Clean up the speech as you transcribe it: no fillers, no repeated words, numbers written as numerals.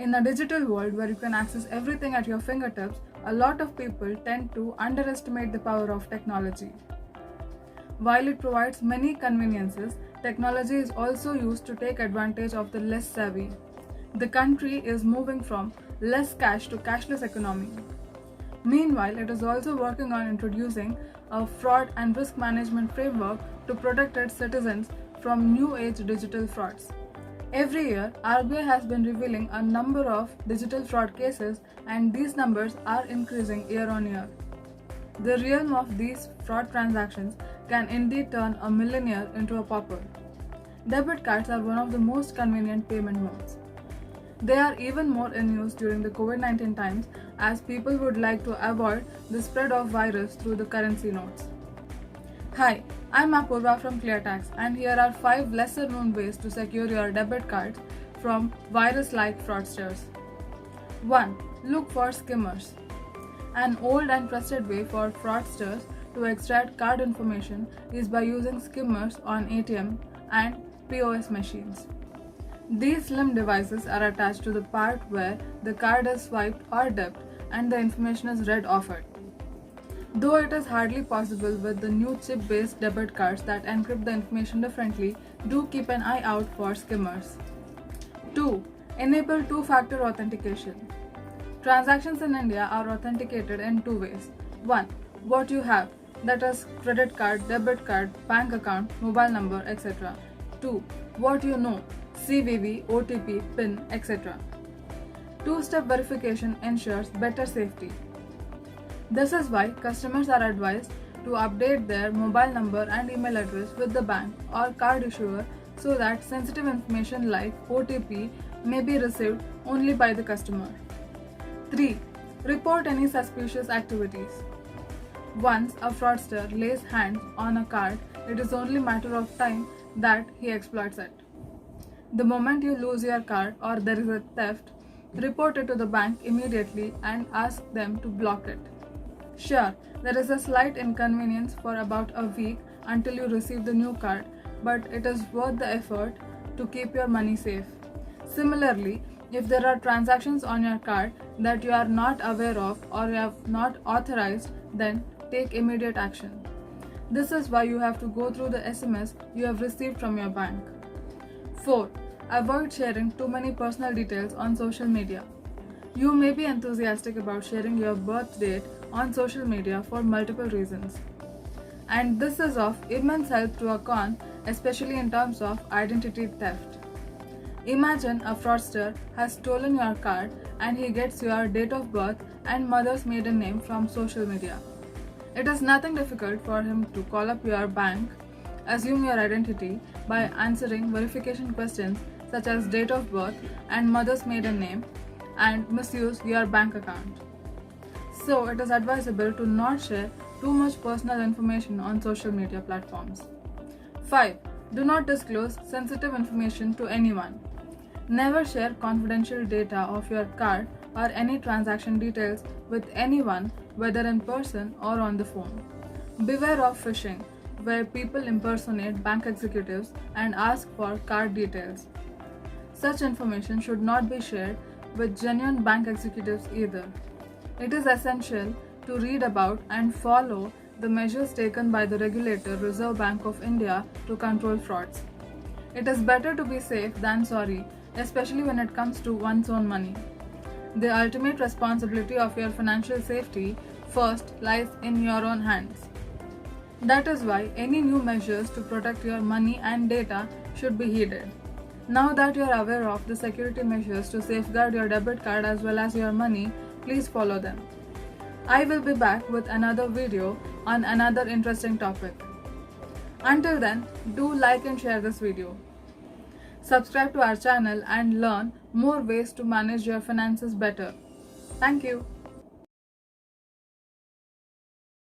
In a digital world where you can access everything at your fingertips, a lot of people tend to underestimate the power of technology. While it provides many conveniences, technology is also used to take advantage of the less savvy. The country is moving from less cash to cashless economy. Meanwhile, it is also working on introducing a fraud and risk management framework to protect its citizens from new age digital frauds. Every year, RBI has been revealing a number of digital fraud cases, and these numbers are increasing year on year. The realm of these fraud transactions can indeed turn a millionaire into a pauper. Debit cards are one of the most convenient payment modes. They are even more in use during the COVID-19 times, as people would like to avoid the spread of virus through the currency notes. Hi, I'm Apurva from ClearTax, and here are 5 lesser known ways to secure your debit cards from virus-like fraudsters. 1. Look for skimmers. An old and trusted way for fraudsters to extract card information is by using skimmers on ATM and POS machines. These slim devices are attached to the part where the card is swiped or dipped and the information is read off it. Though it is hardly possible with the new chip-based debit cards that encrypt the information differently, do keep an eye out for skimmers. 2. Enable two-factor authentication. Transactions in India are authenticated in 2 ways. 1. What you have, that is credit card, debit card, bank account, mobile number, etc. 2. What you know, CVV, OTP, PIN, etc. Two-step verification ensures better safety. This is why customers are advised to update their mobile number and email address with the bank or card issuer so that sensitive information like OTP may be received only by the customer. 3. Report any suspicious activities. Once a fraudster lays hands on a card, it is only a matter of time that he exploits it. The moment you lose your card or there is a theft, report it to the bank immediately and ask them to block it. Sure, there is a slight inconvenience for about a week until you receive the new card, but it is worth the effort to keep your money safe. Similarly, if there are transactions on your card that you are not aware of or you have not authorized, then take immediate action. This is why you have to go through the SMS you have received from your bank. 4. Avoid sharing too many personal details on social media. You may be enthusiastic about sharing your birth date on social media for multiple reasons. And this is of immense help to a con, especially in terms of identity theft. Imagine a fraudster has stolen your card and he gets your date of birth and mother's maiden name from social media. It is nothing difficult for him to call up your bank, assume your identity by answering verification questions such as date of birth and mother's maiden name, and misuse your bank account. So it is advisable to not share too much personal information on social media platforms. 5. Do not disclose sensitive information to anyone. Never share confidential data of your card or any transaction details with anyone, whether in person or on the phone. Beware of phishing, where people impersonate bank executives and ask for card details. Such information should not be shared with genuine bank executives either. It is essential to read about and follow the measures taken by the regulator Reserve Bank of India to control frauds. It is better to be safe than sorry, especially when it comes to one's own money. The ultimate responsibility of your financial safety first lies in your own hands. That is why any new measures to protect your money and data should be heeded. Now that you are aware of the security measures to safeguard your debit card as well as your money, please follow them. I will be back with another video on another interesting topic. Until then, do like and share this video. Subscribe to our channel and learn more ways to manage your finances better. Thank you.